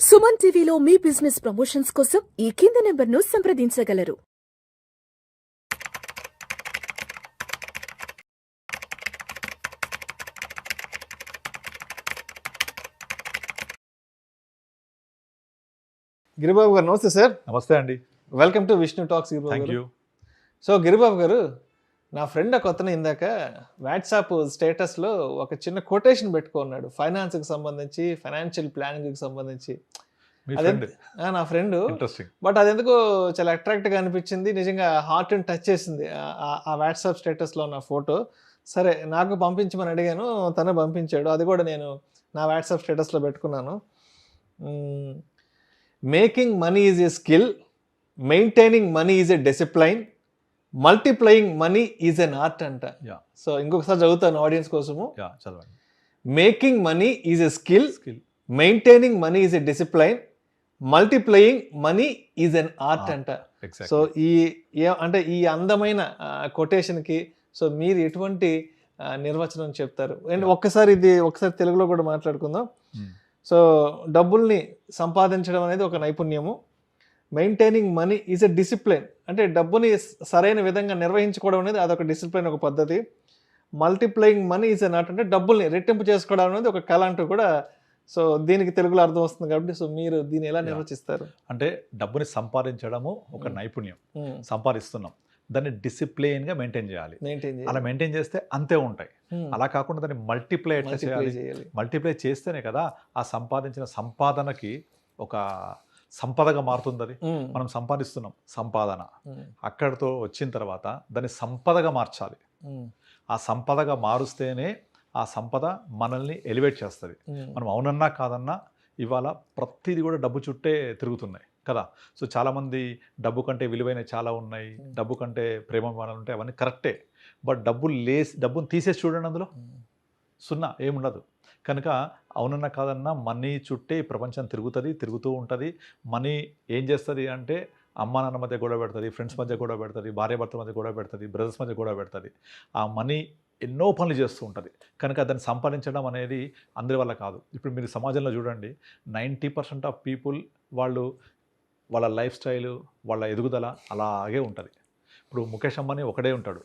సుమన్ టీవీలో మీ business promotions కోసం ఈ కింది నెంబర్ను సంప్రదించగలరు. గిరిబాబు గారు నమస్తే సార్. నమస్తే అండి. Welcome to Vishnu talks Giribabu thank గారు. యూ. సో గిరిబాబు గారు, నా ఫ్రెండ్ ఒక అతను ఇందాక వాట్సాప్ స్టేటస్లో ఒక చిన్న కొటేషన్ పెట్టుకున్నాడు, ఫైనాన్స్కి సంబంధించి, ఫైనాన్షియల్ ప్లానింగ్కి సంబంధించి. మీ అదే ఫ్రెండ్ నా ఫ్రెండ్. ఇంట్రెస్టింగ్. బట్ అది ఎందుకో చాలా అట్రాక్ట్గా అనిపించింది, నిజంగా హార్ట్ని టచ్ చేసింది ఆ వాట్సాప్ స్టేటస్లో ఉన్న ఫోటో. సరే నాకు పంపించమని అడిగాను, తనే పంపించాడు. అది కూడా నేను నా వాట్సాప్ స్టేటస్లో పెట్టుకున్నాను. Making money is a skill, maintaining money is a discipline, multiplying money is an art అంట. యా సో ఇంకొకసారి చదువుతాను ఆడియన్స్ కోసము. యా చదవండి. Making money is a skill, skill. Maintaining money is a discipline, multiplying money is an art అంట. So అంటే ఈ అందమైన కొటేషన్కి so మీరు ఎటువంటి నిర్వచనం చెప్తారు? అండ్ ఒకసారి తెలుగులో కూడా మాట్లాడుకుందాం. సో డబ్బుల్ని సంపాదించడం అనేది ఒక నైపుణ్యము, maintaining money is a discipline, అంటే డబ్బుని సరైన విధంగా నిర్వహించుకోవడం అనేది అదొక డిసిప్లిన్, ఒక పద్ధతి. Multiplying money is an art, అంటే డబ్బుల్ని రెట్టింపు చేసుకోవడం అనేది ఒక కళ అంటూ కూడా. సో దీనికి తెలుగులో అర్థం వస్తుంది కాబట్టి సో మీరు దీన్ని ఎలా నిర్వచిస్తారు? అంటే డబ్బుని సంపాదించడము ఒక నైపుణ్యం, సంపాదిస్తున్నాం, దాన్ని డిసిప్లిన్గా మెయింటైన్ చేయాలి. అలా మెయింటైన్ చేస్తే అంతే ఉంటాయి. అలా కాకుండా దాన్ని మల్టిప్లై ఎట్లా చేయాలి? మల్టిప్లై చేస్తేనే కదా ఆ సంపాదించిన సంపాదనకి ఒక సంపదగా మారుతుంది. అది మనం సంపాదిస్తున్నాం సంపాదన, అక్కడితో వచ్చిన తర్వాత దాన్ని సంపదగా మార్చాలి. ఆ సంపదగా మారుస్తేనే ఆ సంపద మనల్ని ఎలివేట్ చేస్తుంది. మనం అవునన్నా కాదన్నా ఇవాళ ప్రతిదీ కూడా డబ్బు చుట్టే తిరుగుతున్నాయి కదా. సో చాలామంది డబ్బు కంటే విలువైన చాలా ఉన్నాయి, డబ్బు కంటే ప్రేమాభిమానాలు ఉంటాయి, అవన్నీ కరెక్టే. బట్ డబ్బుని తీసేసి చూడండి, అందులో సున్నా ఏముండదు. కనుక అవునన్నా కాదన్నా మనీ చుట్టే ఈ ప్రపంచం తిరుగుతూ ఉంటుంది. మనీ ఏం చేస్తుంది అంటే అమ్మా నాన్న మధ్య గొడవ పెడుతుంది, ఫ్రెండ్స్ మధ్య గొడవ పెడుతుంది, భార్యాభర్తల మధ్య గొడవ పెడుతుంది, బ్రదర్స్ మధ్య గొడవ పెడుతుంది. ఆ మనీ ఎన్నో పనులు చేస్తూ ఉంటుంది. కనుక దాన్ని సంపాదించడం అనేది అందరి వల్ల కాదు. ఇప్పుడు మీరు సమాజంలో చూడండి, 90% ఆఫ్ పీపుల్ వాళ్ళ లైఫ్ స్టైలు, వాళ్ళ ఎదుగుదల అలాగే ఉంటుంది. ఇప్పుడు ముఖేష్ అంబానీ ఒకడే ఉంటాడు,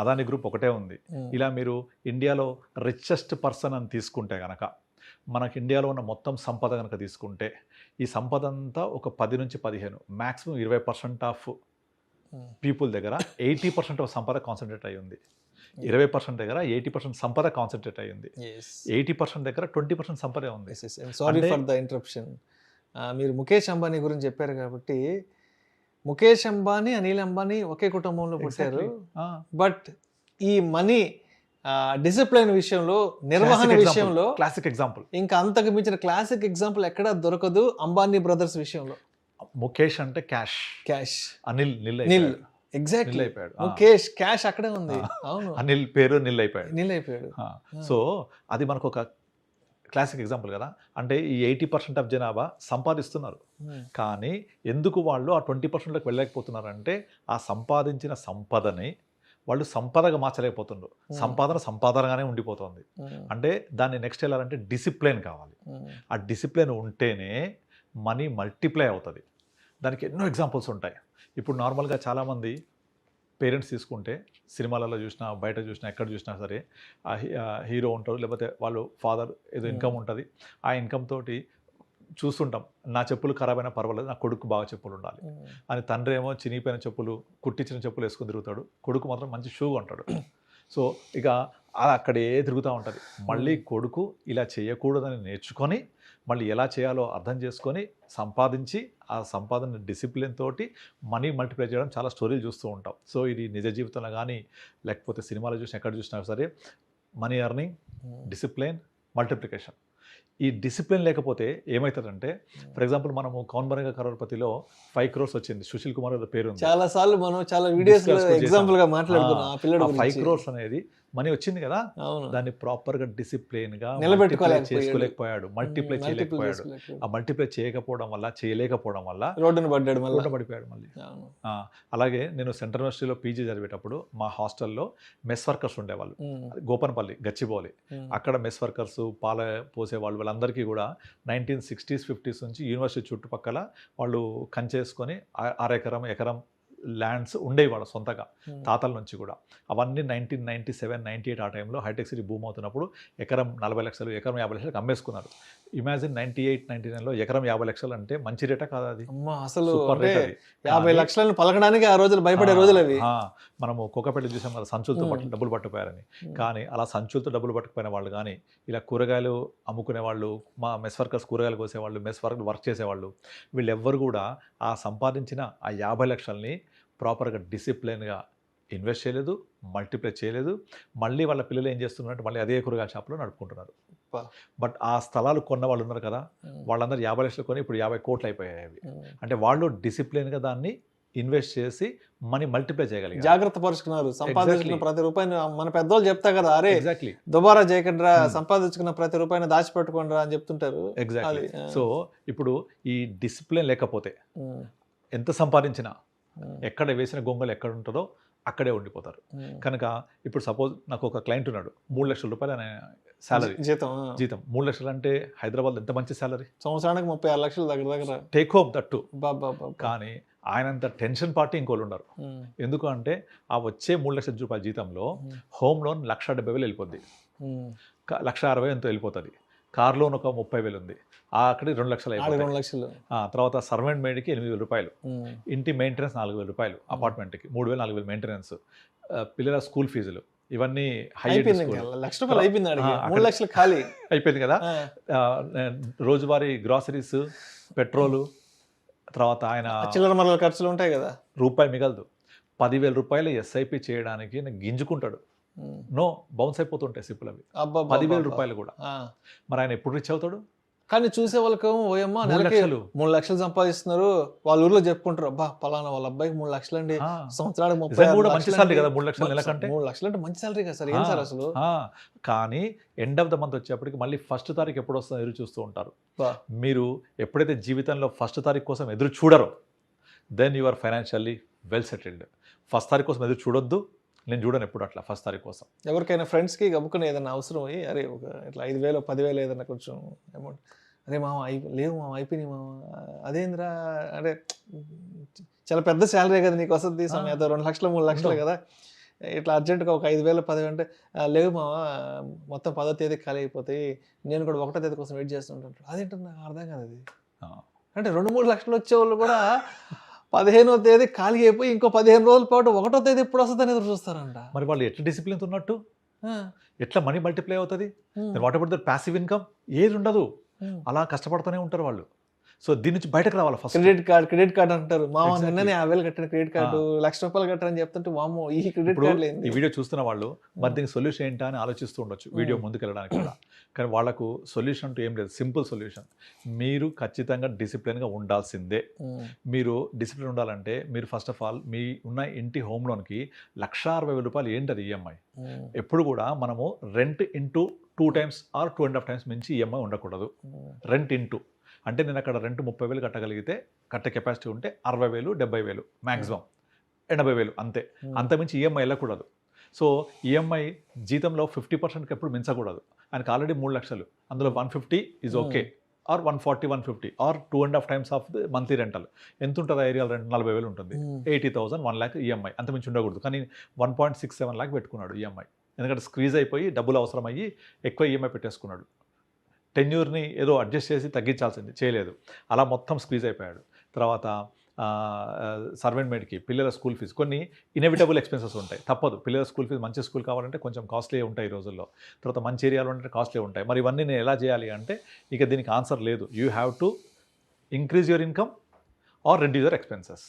అదాని గ్రూప్ ఒకటే ఉంది. ఇలా మీరు ఇండియాలో రిచెస్ట్ పర్సన్ అని తీసుకుంటే కనుక, మనకి ఇండియాలో ఉన్న మొత్తం సంపద కనుక తీసుకుంటే, ఈ సంపద అంతా ఒక 10 నుంచి 15, మ్యాక్సిమం 20% ఆఫ్ పీపుల్ దగ్గర 80% ఆఫ్ సంపద కాన్సన్ట్రేట్ అయ్యి ఉంది. 20% దగ్గర 80% సంపద కాన్సన్ట్రేట్ అయ్యింది. 80% దగ్గర 20% సంపదే ఉంది. Sorry for the interruption. మీరు ముఖేష్ అంబానీ గురించి చెప్పారు కాబట్టి, ముఖేష్ అంబానీ, అనిల్ అంబానీ ఒకే కుటుంబంలో పుట్టారు. బట్ ఈ మనీ డిసిప్లిన్ విషయంలో, నిర్వహణ విషయంలో క్లాసిక్ ఎగ్జాంపుల్, ఇంకా అంతకు మించిన క్లాసిక్ ఎగ్జాంపుల్ ఎక్కడా దొరకదు అంబానీ బ్రదర్స్ విషయంలో. ముఖేష్ అంటే క్యాష్, అనిల్ నిల్. ఎగ్జాక్ట్లీ, ముఖేష్ క్యాష్ అక్కడే ఉంది. అవును, అనిల్ పేరు నిల్ అయిపోయాడు. సో అది మనకు ఒక క్లాసిక్ ఎగ్జాంపుల్ కదా. అంటే ఈ 80% ఆఫ్ జనాభా సంపాదిస్తున్నారు, కానీ ఎందుకు వాళ్ళు ఆ 20%లోకి వెళ్ళలేకపోతున్నారంటే ఆ సంపాదించిన సంపదని వాళ్ళు సంపదగా మార్చలేకపోతున్నారు. సంపాదనగానే ఉండిపోతుంది. అంటే దాన్ని నెక్స్ట్ వెళ్ళాలంటే డిసిప్లిన్ కావాలి. ఆ డిసిప్లిన్ ఉంటేనే మనీ మల్టిప్లై అవుతుంది. దానికి ఎన్నో ఎగ్జాంపుల్స్ ఉంటాయి. ఇప్పుడు నార్మల్గా చాలామంది పేరెంట్స్ తీసుకుంటే, సినిమాలలో చూసినా, బయట చూసినా, ఎక్కడ చూసినా సరే ఆ హీరో ఉంటారు, లేకపోతే వాళ్ళు ఫాదర్ ఏదో ఇన్కమ్ ఉంటుంది. ఆ ఇన్కమ్ తోటి చూస్తుంటాం, నా చెప్పులు ఖరాబ్ అయినా పర్వాలేదు, నా కొడుకు బాగా చెప్పులు ఉండాలి అని. తండ్రి ఏమో చినిగిపోయిన చెప్పులు, కుట్టించిన చెప్పులు వేసుకొని తిరుగుతాడు, కొడుకు మాత్రం మంచి షూ ఉంటాడు. సో ఇక అక్కడే తిరుగుతూ ఉంటుంది. మళ్ళీ కొడుకు ఇలా చేయకూడదని నేర్చుకొని, మళ్ళీ ఎలా చేయాలో అర్థం చేసుకొని సంపాదించి, ఆ సంపాదన డిసిప్లిన్ తోటి మనీ మల్టిప్లై చేయడం చాలా స్టోరీలు చూస్తూ ఉంటాం. సో ఇది నిజ జీవితంలో కానీ, లేకపోతే సినిమాలో చూసినా, ఎక్కడ చూసినా సరే మనీ ఎర్నింగ్, డిసిప్లిన్, మల్టిప్లికేషన్. ఈ డిసిప్లిన్ లేకపోతే ఏమవుతుందంటే, ఫర్ ఎగ్జాంపుల్ మనము కౌన్ బనేగా కరోడ్పతిలో 5 crores వచ్చింది, సుశీల్ కుమార్ పేరు ఉంది. చాలా సార్లు మనం చాలా వీడియోస్ ఎగ్జాంపుల్ గా మాట్లాడుకున్నాం. 5 crores అనేది మనీ వచ్చింది కదా, అవును. దాన్ని ప్రాపర్గా డిసిప్లిన్గా నిలబెట్టుకోలేకపోయాడు, మల్టిప్లై చేయలేకపోయాడు. ఆ మల్టిప్లై చేయలేకపోవడం వల్ల రోడ్డున పడిపోయాడు మళ్ళీ. అలాగే నేను సెంట్రల్ యూనివర్సిటీలో పీజీ చదివేటప్పుడు మా హాస్టల్లో మెస్ వర్కర్స్ ఉండేవాళ్ళు, గోపనపల్లి గచ్చిబౌలి. అక్కడ మెస్ వర్కర్స్, పాల పోసేవాళ్ళు, వాళ్ళందరికీ కూడా 1960s 50s నుంచి యూనివర్సిటీ చుట్టుపక్కల వాళ్ళు కంచేసుకొని 6 ఎకరం ల్యాండ్స్ ఉండేవి వాళ్ళ సొంతగా తాతల నుంచి కూడా. అవన్నీ 1997, 98 ఆ టైంలో హైటెక్ సిటీ భూమి అవుతున్నప్పుడు ఎకరం 40 లక్షలు, ఎకరం 50 లక్షలకు అమ్మేసుకున్నారు. ఇమాజిన్ 98, 99లో ఎకరం 50 లక్షలు అంటే మంచి రేటా కాదు అది? అసలు సూపర్ రేట్ అది. 50 లక్షలను పలకడానికి ఆ రోజులు భయపడే రోజులు అవి. మనము కోకపేట చూసాం కదా, సంచులతో డబ్బులు పట్టుకుపోయారని. కానీ అలా సంచులతో డబ్బులు పట్టుకుపోయిన వాళ్ళు కానీ, ఇలా కూరగాయలు అమ్ముకునే వాళ్ళు, మా మెస్ వర్కర్స్ కూరగాయలు కోసేవాళ్ళు, మెస్ వర్క్ చేసేవాళ్ళు, వీళ్ళెవ్వరు కూడా ఆ సంపాదించిన ఆ 50 లక్షల్ని ప్రాపర్గా డిసిప్లిన్గా ఇన్వెస్ట్ చేయలేదు, మల్టిప్లై చేయలేదు. మళ్ళీ వాళ్ళ పిల్లలు ఏం చేస్తున్నారంటే మళ్ళీ అదే కూరగాయల షాప్లో నడుపుకుంటున్నారు. బట్ ఆ స్థలాలు కొన్న వాళ్ళు ఉన్నారు కదా, వాళ్ళందరూ 50 లక్షలు కొని ఇప్పుడు 50 కోట్లు అయిపోయాయి అవి. అంటే వాళ్ళు డిసిప్లిన్గా దాన్ని ఇన్వెస్ట్ చేసి మనీ మల్టిప్లై చేయగలిగారు, జాగ్రత్త పరుచుకున్నారు. సంపాదించిన ప్రతి రూపాయిని మన పెద్దోళ్ళు చెప్తా కదా, అరే ఎగ్జాక్ట్లీ దుబారా చేయకుండా సంపాదించుకున్న ప్రతి రూపాయిని దాచిపెట్టుకోండి అని చెప్తుంటారు. ఎగ్జాక్ట్లీ. సో ఇప్పుడు ఈ డిసిప్లిన్ లేకపోతే ఎంత సంపాదించినా, ఎక్కడ వేసిన గొంగలు ఎక్కడ ఉంటుందో అక్కడే ఉండిపోతారు. కనుక ఇప్పుడు సపోజ్ నాకు ఒక క్లయింట్ ఉన్నాడు, 3 లక్షల రూపాయలు అనే శాలరీ, జీతం 3 లక్షలు అంటే హైదరాబాద్ ఎంత మంచి శాలరీ, సంవత్సరానికి 36 లక్షలు దగ్గర టేక్ హోమ్ దట్టు. కానీ ఆయనంత టెన్షన్ పార్టీ ఇంకోళ్ళు ఉన్నారు. ఎందుకు అంటే ఆ వచ్చే 3 లక్షల రూపాయల జీతంలో హోమ్ లోన్ 1,70,000 వెళ్ళిపోద్ది, 1,60,000 ఎంతో వెళ్ళిపోతుంది. కార్ లోన్ ఒక 30,000 ఉంది, అక్కడికి 2 లక్షలు అయిపోతాయి. తర్వాత సర్వెంట్ మేడ్కి 8,000 రూపాయలు, ఇంటి మెయింటెనెన్స్ 4,000 రూపాయలు, అపార్ట్మెంట్కి 3,000, 4,000 మెయింటెనెన్స్, పిల్లల స్కూల్ ఫీజులు, ఇవన్నీ అయిపోయింది కదా. రోజువారీ గ్రాసరీస్, పెట్రోలు, తర్వాత ఆయన చిల్లర మరల ఖర్చులు ఉంటాయి కదా, రూపాయి మిగలదు. 10,000 రూపాయలు ఎస్ఐపి చేయడానికి గింజుకుంటాడు. నో బౌన్స్ అయిపోతుంటాయి సిప్పులు అవి, 10,000 రూపాయలు కూడా. మరి ఆయన ఎప్పుడు రిచ్ అవుతాడు? కానీ చూసే వాళ్ళకి ఓయమ్మ నెలకి 3 లక్షలు సంపాదిస్తున్నారు, వాళ్ళ ఊర్లో చెప్పుకుంటారు, అబ్బా పలానా వాళ్ళ అబ్బాయికి 3 లక్షలు అండి, సంవత్సరానికి 30 మంచి సాలరీ కదా 3 లక్షలు నెలకంటే. 3 లక్షలు అంటే మంచి సాలరీ కదా సార్, ఏం సార్ అసలు. కానీ ఎండ్ ఆఫ్ ద మంత్ వచ్చేప్పటికి మళ్ళీ ఫస్ట్ తారీఖు ఎప్పుడు వస్తుందో ఎదురు చూస్తూ ఉంటారు. మీరు ఎప్పుడైతే జీవితంలో ఫస్ట్ తారీఖు కోసం ఎదురు చూడరో, then you are financially well settled. First తారీఖు కోసం ఎదురు చూడొద్దు, నేను చూడను ఎప్పుడు అట్లా ఫస్ట్ తారీఖు కోసం. ఎవరికైనా ఫ్రెండ్స్కి గమ్ముకుని ఏదైనా అవసరం అయ్యి, అరే ఒక ఇట్లా 5,000, 10,000 ఏదైనా కొంచెం అమౌంట్, అరే మామ లేవు మామ అయిపోయినాయి మామ, అదేంద్రా అంటే చాలా పెద్ద శాలరీ కదా నీకు వస్తుంది, సమయం 2 లక్షలు 3 లక్షలు కదా, ఇట్లా అర్జెంటుగా ఒక 5,000, 10,000 అంటే లేవు మామ మొత్తం 10వ తేదీ ఖాళీ అయిపోతాయి, నేను కూడా 1వ తేదీ కోసం వెయిట్ చేస్తుంటాను. అదేంటో నాకు అర్థం కాదు అది. అంటే 2-3 లక్షలు వచ్చే వాళ్ళు కూడా 15వ తేదీ ఖాళీ అయిపోయి ఇంకో 15 రోజుల పాటు 1వ తేదీ ఎప్పుడు వస్తుందని ఎదురు చూస్తారంట. మరి వాళ్ళు ఎట్లా డిసిప్లిన్ ఉన్నట్టు, ఎట్లా మనీ మల్టిప్లై అవుతుంది? What about that passive income? ఏది ఉండదు, అలా కష్టపడుతూనే ఉంటారు వాళ్ళు. సో దీని నుంచి బయటకు రావాలి ఫస్ట్. క్రెడిట్ కార్డ్ అంటారు, మామ నిన్ననే 50,000 కట్టిన క్రెడిట్ కార్డు, 1,00,000 రూపాయలు కట్టారని చెప్తుంటే వామో ఈ క్రెడిట్ కార్డు. ఈ వీడియో చూస్తున్న వాళ్ళు మరి దీనికి సొల్యూషన్ ఏంటా అని ఆలోచిస్తూ ఉండొచ్చు వీడియో ముందుకు వెళ్ళడానికి కూడా. కానీ వాళ్ళకు సొల్యూషన్ అంటూ ఏం లేదు, సింపుల్ సొల్యూషన్. మీరు ఖచ్చితంగా డిసిప్లిన్గా ఉండాల్సిందే. మీరు డిసిప్లిన్ ఉండాలంటే మీరు ఫస్ట్ ఆఫ్ ఆల్ మీ ఉన్న ఇంటి హోమ్ లోన్కి 1,60,000 రూపాయలు ఏంటది ఈఎంఐ. ఎప్పుడు కూడా మనము rent into 2 times or 2.5 times మించి ఈఎంఐ ఉండకూడదు. రెంట్ ఇంటూ అంటే నేను అక్కడ రెంట్ 30,000 కట్టగలిగితే, కట్టే కెపాసిటీ ఉంటే 60,000, 70,000 మ్యాక్సిమం 80,000 అంతే, అంతమించి ఈఎంఐ వెళ్ళకూడదు. సో ఈఎంఐ జీతంలో 50%కి ఎప్పుడు మించకూడదు. ఆయనకు ఆల్రెడీ 3 లక్షలు, అందులో 150 is okay, or 140, 150 or 2.5 times of the monthly rental. ఎంత ఉంటుంది ఏరియా రెంట్? 40,000 ఉంటుంది. 80,000, 1 lakh ఈఎంఐ, అంతమించి ఉండకూడదు. కానీ 1.67 lakh పెట్టుకున్నాడు ఈఎంఐ, ఎందుకంటే స్క్వీజ్ అయిపోయి డబ్బులు అవసరం అయ్యి ఎక్కువ ఈఎంఐ పెట్టేసుకున్నాడు. టెన్యూర్ని ఏదో అడ్జస్ట్ చేసి తగ్గించాల్సింది, చేయలేదు, అలా మొత్తం స్క్వీజ్ అయిపోయాడు. తర్వాత సర్వెంట్ మేడ్కి, పిల్లల స్కూల్ ఫీజు, కొన్ని ఇన్ఎవిటబుల్ ఎక్స్పెన్సెస్ ఉంటాయి, తప్పదు. పిల్లల స్కూల్ ఫీజు మంచి స్కూల్ కావాలంటే కొంచెం కాస్ట్లీ ఉంటాయి ఈ రోజుల్లో. తర్వాత మంచి ఏరియాలో అంటే కాస్ట్లీ ఉంటాయి. మరి ఇవన్నీ నేను ఎలా చేయాలి అంటే ఇక దీనికి ఆన్సర్ లేదు. You have to increase your income or reduce your expenses.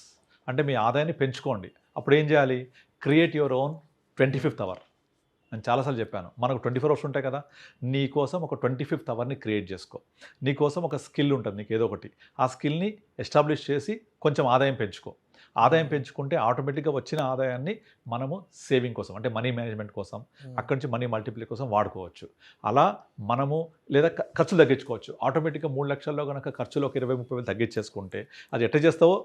అంటే మీ ఆదాయాన్ని పెంచుకోండి. అప్పుడు ఏం చేయాలి? Create your own 25th hour. నేను చాలాసార్లు చెప్పాను, మనకు 24 hours ఉంటాయి కదా, నీ కోసం ఒక 25th hourని క్రియేట్ చేసుకో. నీ కోసం ఒక స్కిల్ ఉంటుంది నీకు ఏదో ఒకటి, ఆ స్కిల్ని ఎస్టాబ్లిష్ చేసి కొంచెం ఆదాయం పెంచుకో. ఆదాయం పెంచుకుంటే ఆటోమేటిక్గా వచ్చిన ఆదాయాన్ని మనము సేవింగ్ కోసం అంటే మనీ మేనేజ్మెంట్ కోసం అక్కడి నుంచి మనీ మల్టిప్లై కోసం వాడుకోవచ్చు. అలా మనము లేదా ఖర్చులు తగ్గించుకోవచ్చు. ఆటోమేటిక్గా 3 లక్షల్లో కనుక ఖర్చులు ఒక 20-30 వేలు తగ్గించేసుకుంటే అది ఎట్లా చేస్తావో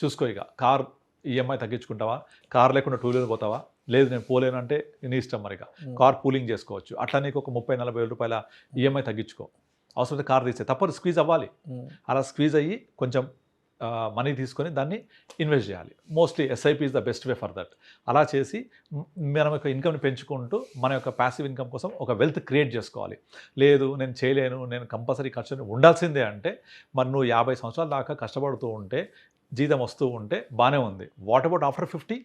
చూసుకో. ఇక కార్ ఈఎంఐ తగ్గించుకుంటావా, కార్ లేకుండా 2 వీలర్ పోతావా, లేదు నేను పోలేను అంటే నీ ఇష్టం. మరిగా కార్ పూలింగ్ చేసుకోవచ్చు. అట్లా నీకు ఒక 30-40 వేల రూపాయల ఈఎంఐ తగ్గించుకో. అవసరమైతే కార్ తీస్తే తప్పదు, స్క్వీజ్ అవ్వాలి. అలా స్క్వీజ్ అయ్యి కొంచెం మనీ తీసుకొని దాన్ని ఇన్వెస్ట్ చేయాలి. Mostly SIP is the best way for that. అలా చేసి మనం యొక్క ఇన్కమ్ని పెంచుకుంటూ మన యొక్క ప్యాసివ్ ఇన్కమ్ కోసం ఒక వెల్త్ క్రియేట్ చేసుకోవాలి. లేదు నేను చేయలేను, నేను కంపల్సరీ ఖర్చు ఉండాల్సిందే అంటే మరి నువ్వు 50 సంవత్సరాల దాకా కష్టపడుతూ ఉంటే జీతం వస్తూ ఉంటే బాగానే ఉంది. What about after 50?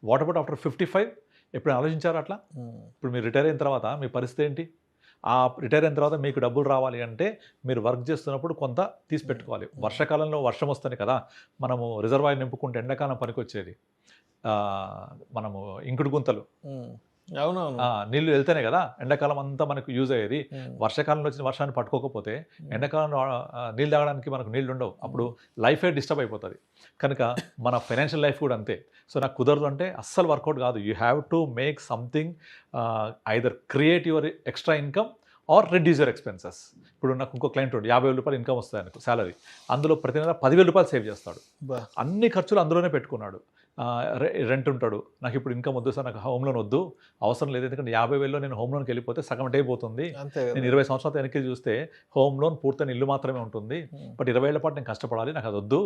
What about after 55? ఎప్పుడు ఆలోచించారు అట్లా? ఇప్పుడు మీరు రిటైర్ అయిన తర్వాత మీ పరిస్థితి ఏంటి? ఆ రిటైర్ అయిన తర్వాత మీకు డబ్బులు రావాలి అంటే మీరు వర్క్ చేస్తున్నప్పుడు కొంత తీసి పెట్టుకోవాలి. వర్షాకాలంలో వర్షం వస్తుంది కదా, మనము రిజర్వాయర్ నింపుకుంటే ఎండాకాలం పనికొచ్చేది. మనము ఇంకుడు గుంతలు అవునవును నీళ్లు వెళ్తేనే కదా ఎండాకాలం అంతా మనకు యూజ్ అయ్యేది. వర్షాకాలంలో వచ్చిన వర్షాన్ని పట్టుకోకపోతే ఎండాకాలంలో నీళ్ళు తాగడానికి మనకు నీళ్ళు ఉండవు. అప్పుడు లైఫే డిస్టర్బ్ అయిపోతుంది. కనుక మన ఫైనాన్షియల్ లైఫ్ కూడా అంతే. సో నాకు కుదరదు అంటే అస్సలు వర్కౌట్ కాదు. You have to make something, either create your extra income or reduce your expenses. ఇప్పుడు నాకు ఇంకో క్లయింట్ ఉండి 50,000 రూపాయలు ఇన్కమ్ వస్తుంది అనుకో శాలరీ, అందులో ప్రతి నెల 10,000 రూపాయలు సేవ్ చేస్తాడు. అన్ని ఖర్చులు అందులోనే పెట్టుకున్నాడు. రెంట్ ఉంటాడు, నాకు ఇప్పుడు ఇన్కమ్ వద్దు సార్, నాకు హోమ్ లోన్ వద్దు, అవసరం లేదు, ఎందుకంటే 50,000లో నేను హోమ్ లోన్కి వెళ్ళిపోతే సగం డే పోతుంది. నేను 20 సంవత్సరాలు వెనక్కి చూస్తే హోమ్ లోన్ పూర్తయిన ఇల్లు మాత్రమే ఉంటుంది. బట్ 20 ఏళ్ల పాటు నేను కష్టపడాలి, నాకు అది వద్దు,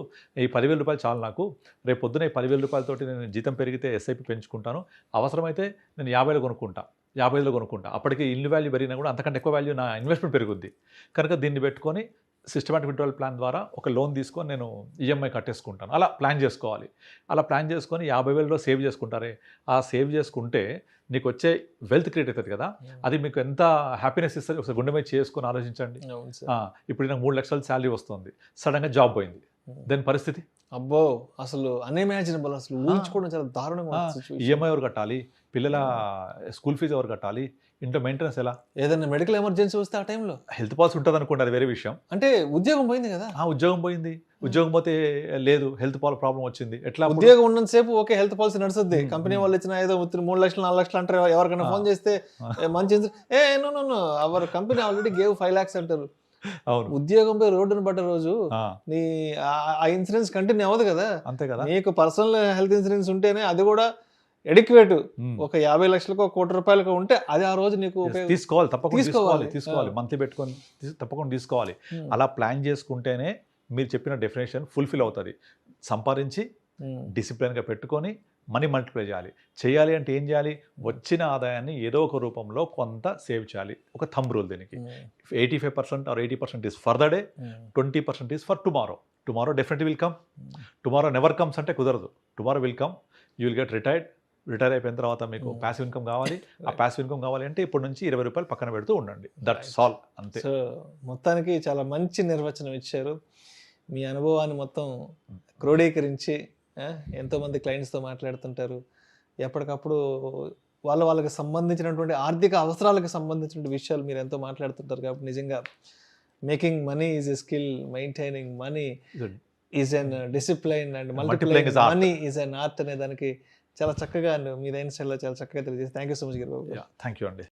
ఈ 10,000 రూపాయలు చాలు నాకు. రేపు పొద్దున ఈ 10,000 రూపాయలతోటి నేను జీతం పెరిగితే ఎస్ఐపి పెంచుకుంటాను, అవసరమైతే నేను 50,000 కొనుక్కుంటా, 55,000 కొనుక్కుంటా. అప్పటికి ఇల్లు వాల్యూ పెరిగినా కూడా అంతకంటే ఎక్కువ వాల్యూ నా ఇన్వెస్ట్మెంట్ పెరుగుద్ది. కనుక దీన్ని పెట్టుకొని సిస్టమాటిక్ విత్డ్రాయల్ ప్లాన్ ద్వారా ఒక లోన్ తీసుకొని నేను ఈఎంఐ కట్టేసుకుంటాను. అలా ప్లాన్ చేసుకోవాలి. అలా ప్లాన్ చేసుకొని 50,000లో సేవ్ చేసుకుంటారే, ఆ సేవ్ చేసుకుంటే నీకు వచ్చే వెల్త్ క్రియేట్ అవుతుంది కదా, అది మీకు ఎంత హ్యాపీనెస్ ఇస్తుంది ఒకసారి గుండె మీద చేసుకొని ఆలోచించండి. ఇప్పుడు నాకు 3 లక్షల శాలరీ వస్తుంది, సడన్గా జాబ్ పోయింది, దాని పరిస్థితి అబ్బో అసలు అన్ఇమాజినబుల్, అసలు ఊహించుకోవడం చాలా దారుణంగా. ఈఎంఐ ఎవరు కట్టాలి, పిల్లల స్కూల్ ఫీజు ఎవరు కట్టాలి, ఇంట్లో మెయింటెనెన్స్ ఎలా, ఏదైనా మెడికల్ ఎమర్జెన్సీ వస్తే ఆ టైంలో హెల్త్ పాలసీ ఉంటుంది అనుకోండి, అది వేరే విషయం. అంటే ఉద్యోగం పోయింది కదా, ఉద్యోగం పోయింది, ఉద్యోగం పోతే లేదు హెల్త్ ప్రాబ్లం వచ్చింది, ఎట్లా? ఉద్యోగం ఉన్నంత సేపు ఓకే హెల్త్ పాలసీ నడుస్తుంది, కంపెనీ వాళ్ళు ఇచ్చిన ఏదో 3 లక్షలు 4 లక్షలు అంటారు. ఎవరికైనా ఫోన్ చేస్తే మంచి no our company already gave 5 lakhs అంటారు. అవును, ఉద్యోగం పోయి రోడ్డును పడ్డ రోజు నీ ఆ ఇన్సూరెన్స్ కంటిన్యూ అవ్వదు కదా. అంతే కదా, నీకు పర్సనల్ హెల్త్ ఇన్సూరెన్స్ ఉంటేనే అది కూడా ఎడిక్వేట్. ఒక 50 లక్షలకు 1 కోటి రూపాయలకు ఉంటే అది ఆ రోజు నీకు తీసుకోవాలి, తప్పకుండా తీసుకోవాలి, మంత్లీ పెట్టుకొని తప్పకుండా తీసుకోవాలి. అలా ప్లాన్ చేసుకుంటేనే మీరు చెప్పిన డెఫినేషన్ ఫుల్ఫిల్ అవుతుంది. సంపాదించి డిసిప్లిన్గా పెట్టుకొని మనీ మల్టిప్లై చేయాలి అంటే ఏం చేయాలి? వచ్చిన ఆదాయాన్ని ఏదో ఒక రూపంలో కొంత సేవ్ చేయాలి. ఒక థంబ్ రూల్ దీనికి, 85% or 80% is for the day, 20% is for tomorrow. Tomorrow definitely will come, tomorrow never comes అంటే కుదరదు. Tomorrow will come, you will get retire అయిపోయిన తర్వాత మీకు ప్యాసివ్ ఇన్కమ్ కావాలి. ఆ ప్యాసివ్ ఇన్కమ్ కావాలి అంటే ఇప్పటి నుంచి 20 రూపాయలు పక్కన పెడుతూ ఉండండి, దట్స్ ఆల్, అంతే. సో మొత్తానికి చాలా మంచి నిర్వచనం ఇచ్చారు. మీ అనుభవాన్ని మొత్తం క్రోడీకరించి ఎంతోమంది క్లయింట్స్తో మాట్లాడుతుంటారు. ఎప్పటికప్పుడు వాళ్ళకి సంబంధించినటువంటి ఆర్థిక అవసరాలకు సంబంధించిన విషయాలు మీరు ఎంతో మాట్లాడుతుంటారు. కాబట్టి నిజంగా making money is a skill, maintaining money is an discipline and multiplying money is an art అనే దానికి చాలా చక్కగా మీదైన స్టైల్లో చాలా చక్కగా తెలియజేసి thank you so much Giribabu. Thank you అండి.